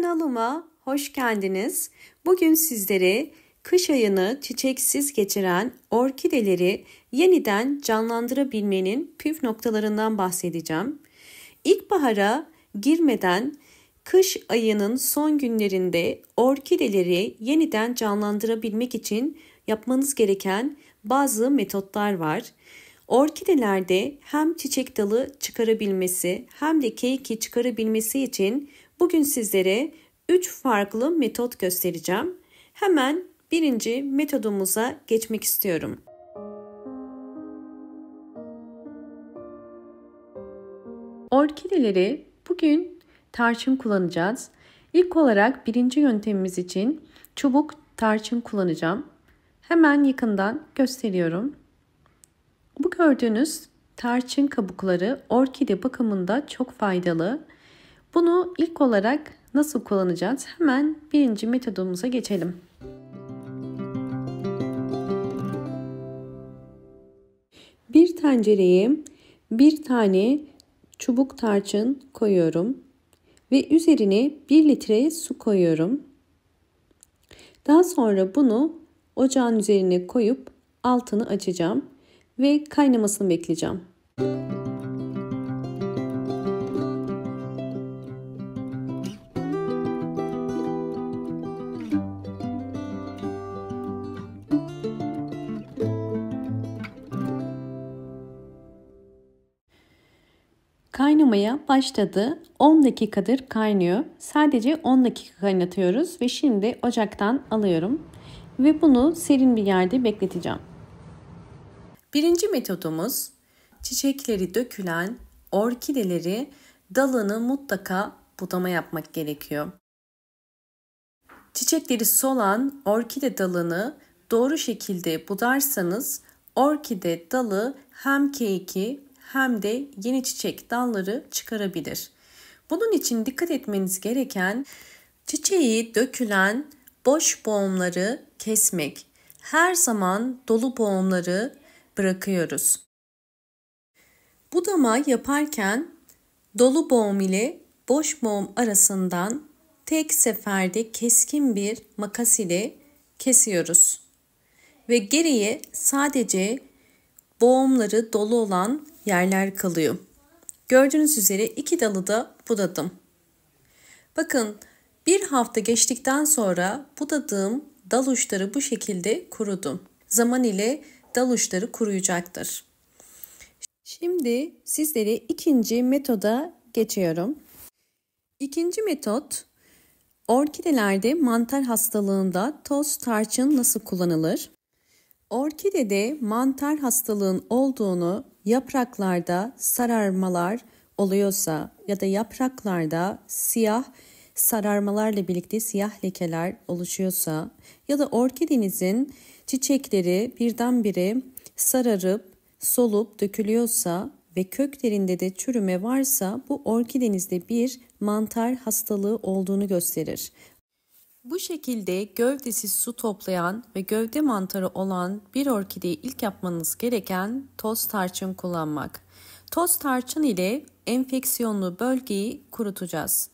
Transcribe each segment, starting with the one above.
Kanalıma hoş geldiniz. Bugün sizlere kış ayını çiçeksiz geçiren orkideleri yeniden canlandırabilmenin püf noktalarından bahsedeceğim. İlkbahara girmeden kış ayının son günlerinde orkideleri yeniden canlandırabilmek için yapmanız gereken bazı metotlar var. Orkidelerde hem çiçek dalı çıkarabilmesi hem de keiki çıkarabilmesi için bugün sizlere 3 farklı metot göstereceğim. Hemen birinci metodumuza geçmek istiyorum. Orkideleri bugün tarçın kullanacağız. İlk olarak birinci yöntemimiz için çubuk tarçın kullanacağım. Hemen yakından gösteriyorum. Bu gördüğünüz tarçın kabukları orkide bakımında çok faydalı. Bunu ilk olarak nasıl kullanacağız? Hemen birinci metodumuza geçelim. Bir tencereye bir tane çubuk tarçın koyuyorum ve üzerine 1 litre su koyuyorum. Daha sonra bunu ocağın üzerine koyup altını açacağım ve kaynamasını bekleyeceğim. Kaynamaya başladı. 10 dakikadır kaynıyor. Sadece 10 dakika kaynatıyoruz ve şimdi ocaktan alıyorum ve bunu serin bir yerde bekleteceğim. Birinci metodumuz çiçekleri dökülen orkideleri dalını mutlaka budama yapmak gerekiyor. Çiçekleri solan orkide dalını doğru şekilde budarsanız orkide dalı hem keiki hem de yeni çiçek dalları çıkarabilir. Bunun için dikkat etmeniz gereken çiçeği dökülen boş boğumları kesmek. Her zaman dolu boğumları bırakıyoruz. Budama yaparken dolu boğum ile boş boğum arasından tek seferde keskin bir makas ile kesiyoruz. Ve geriye sadece boğumları dolu olan yerler kalıyor. Gördüğünüz üzere 2 dalı da budadım. Bakın bir hafta geçtikten sonra budadığım dal uçları bu şekilde kurudu. Zaman ile dal uçları kuruyacaktır. Şimdi sizlere ikinci metoda geçiyorum. İkinci metot, orkidelerde mantar hastalığında toz tarçın nasıl kullanılır? Orkidede mantar hastalığın olduğunu, yapraklarda sararmalar oluyorsa ya da yapraklarda siyah sararmalarla birlikte siyah lekeler oluşuyorsa ya da orkidenizin çiçekleri birdenbire sararıp solup dökülüyorsa ve köklerinde de çürüme varsa bu orkidenizde bir mantar hastalığı olduğunu gösterir. Bu şekilde gövdesi su toplayan ve gövde mantarı olan bir orkideyi ilk yapmanız gereken toz tarçın kullanmak. Toz tarçın ile enfeksiyonlu bölgeyi kurutacağız.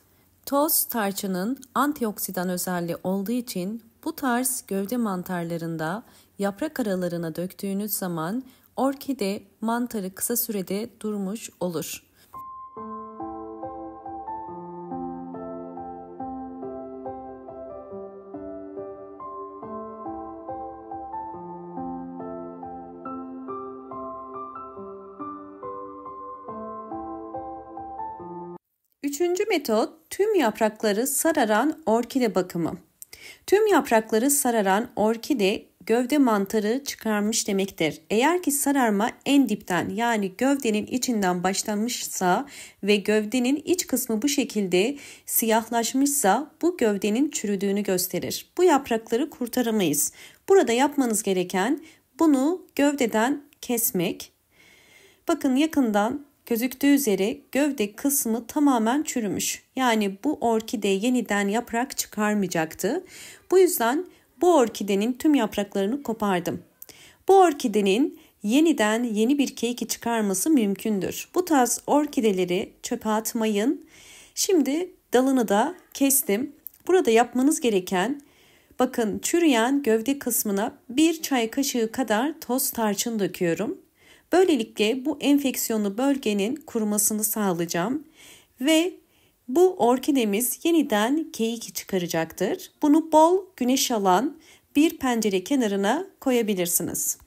Toz tarçının antioksidan özelliği olduğu için bu tarz gövde mantarlarında yaprak aralarına döktüğünüz zaman orkide mantarı kısa sürede durmuş olur. Üçüncü metot tüm yaprakları sararan orkide bakımı. Tüm yaprakları sararan orkide gövde mantarı çıkarmış demektir. Eğer ki sararma en dipten yani gövdenin içinden başlamışsa ve gövdenin iç kısmı bu şekilde siyahlaşmışsa bu gövdenin çürüdüğünü gösterir. Bu yaprakları kurtaramayız. Burada yapmanız gereken bunu gövdeden kesmek. Bakın yakından gözüktüğü üzere gövde kısmı tamamen çürümüş. Yani bu orkide yeniden yaprak çıkarmayacaktı. Bu yüzden bu orkidenin tüm yapraklarını kopardım. Bu orkidenin yeniden yeni bir keiki çıkarması mümkündür. Bu tarz orkideleri çöpe atmayın. Şimdi dalını da kestim Burada yapmanız gereken, bakın çürüyen gövde kısmına 1 çay kaşığı kadar toz tarçın döküyorum. Böylelikle bu enfeksiyonlu bölgenin kurumasını sağlayacağım ve bu orkidemiz yeniden keyik çıkaracaktır. Bunu bol güneş alan bir pencere kenarına koyabilirsiniz.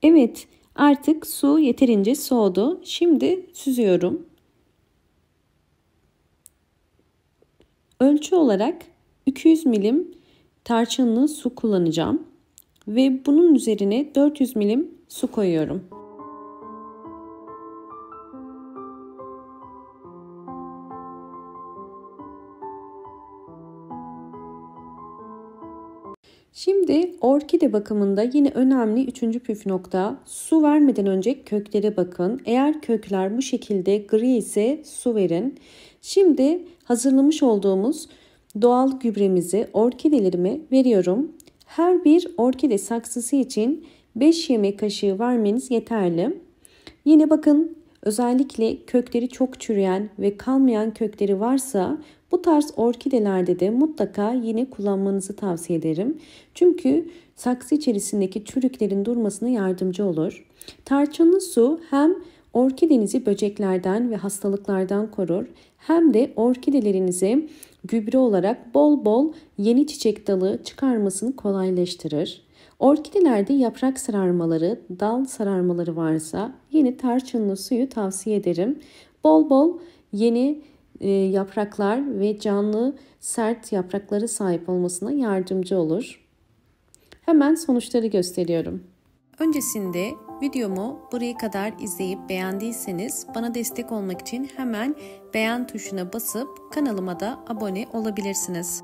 Evet, artık su yeterince soğudu. Şimdi süzüyorum. Ölçü olarak 200 milim tarçınlı su kullanacağım ve bunun üzerine 400 milim su koyuyorum. Şimdi orkide bakımında yine önemli 3. püf nokta, su vermeden önce köklere bakın. Eğer kökler bu şekilde gri ise su verin. Şimdi hazırlamış olduğumuz doğal gübremizi orkidelerime veriyorum. Her bir orkide saksısı için 5 yemek kaşığı vermeniz yeterli. Yine bakın, özellikle kökleri çok çürüyen ve kalmayan kökleri varsa bu tarz orkidelerde de mutlaka yine kullanmanızı tavsiye ederim. Çünkü saksı içerisindeki çürüklerin durmasına yardımcı olur. Tarçınlı su hem orkidenizi böceklerden ve hastalıklardan korur, hem de orkidelerinize gübre olarak bol bol yeni çiçek dalı çıkarmasını kolaylaştırır. Orkidelerde yaprak sararmaları, dal sararmaları varsa yine tarçınlı suyu tavsiye ederim. Bol bol yeni yapraklar ve canlı sert yapraklara sahip olmasına yardımcı olur. Hemen sonuçları gösteriyorum. Öncesinde videomu buraya kadar izleyip beğendiyseniz bana destek olmak için hemen beğen tuşuna basıp kanalıma da abone olabilirsiniz.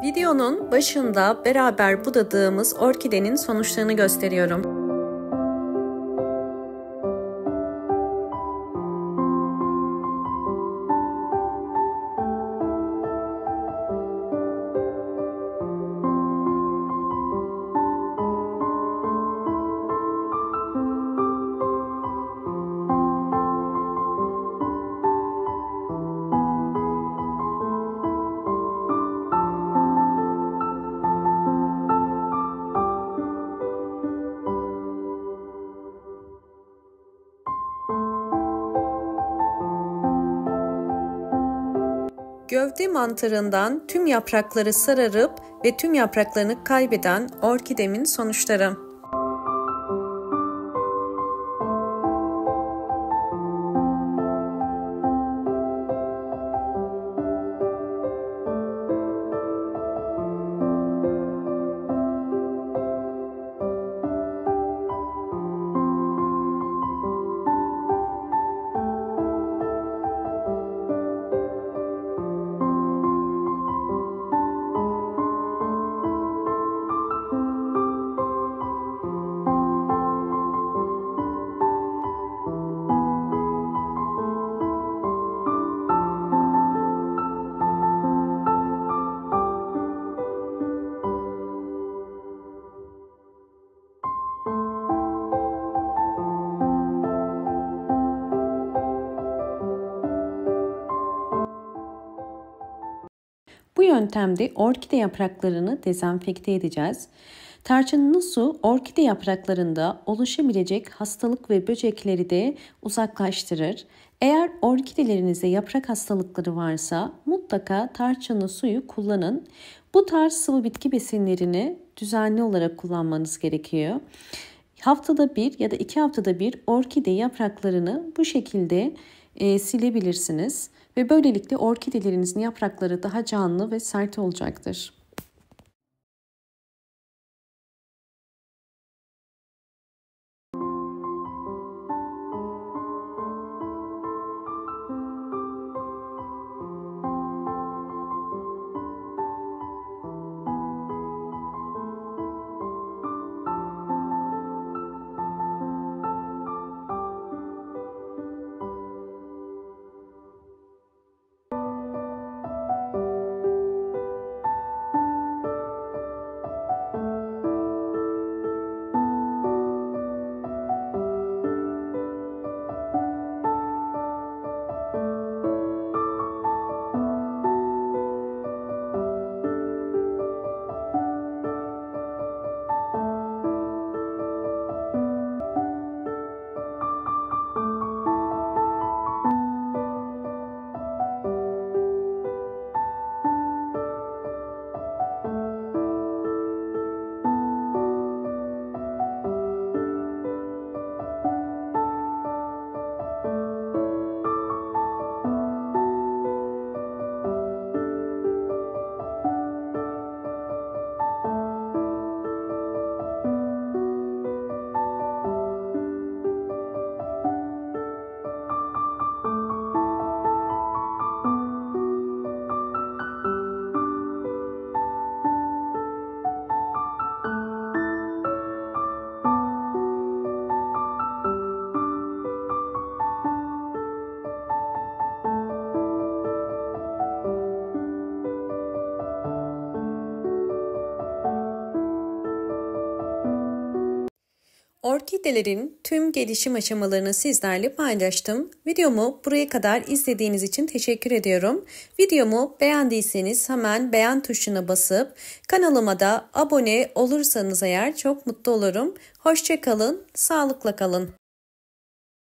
Videonun başında beraber budadığımız orkidenin sonuçlarını gösteriyorum. Gövde mantarından tüm yaprakları sararıp ve tüm yapraklarını kaybeden orkidemin sonuçları. Bu yöntemde orkide yapraklarını dezenfekte edeceğiz. Tarçınlı su orkide yapraklarında oluşabilecek hastalık ve böcekleri de uzaklaştırır. Eğer orkidelerinizde yaprak hastalıkları varsa mutlaka tarçınlı suyu kullanın. Bu tarz sıvı bitki besinlerini düzenli olarak kullanmanız gerekiyor. Haftada bir ya da 2 haftada bir orkide yapraklarını bu şekilde silebilirsiniz ve böylelikle orkidelerinizin yaprakları daha canlı ve sert olacaktır. Orkidelerin tüm gelişim aşamalarını sizlerle paylaştım. Videomu buraya kadar izlediğiniz için teşekkür ediyorum. Videomu beğendiyseniz hemen beğen tuşuna basıp kanalıma da abone olursanız eğer çok mutlu olurum. Hoşça kalın, sağlıkla kalın.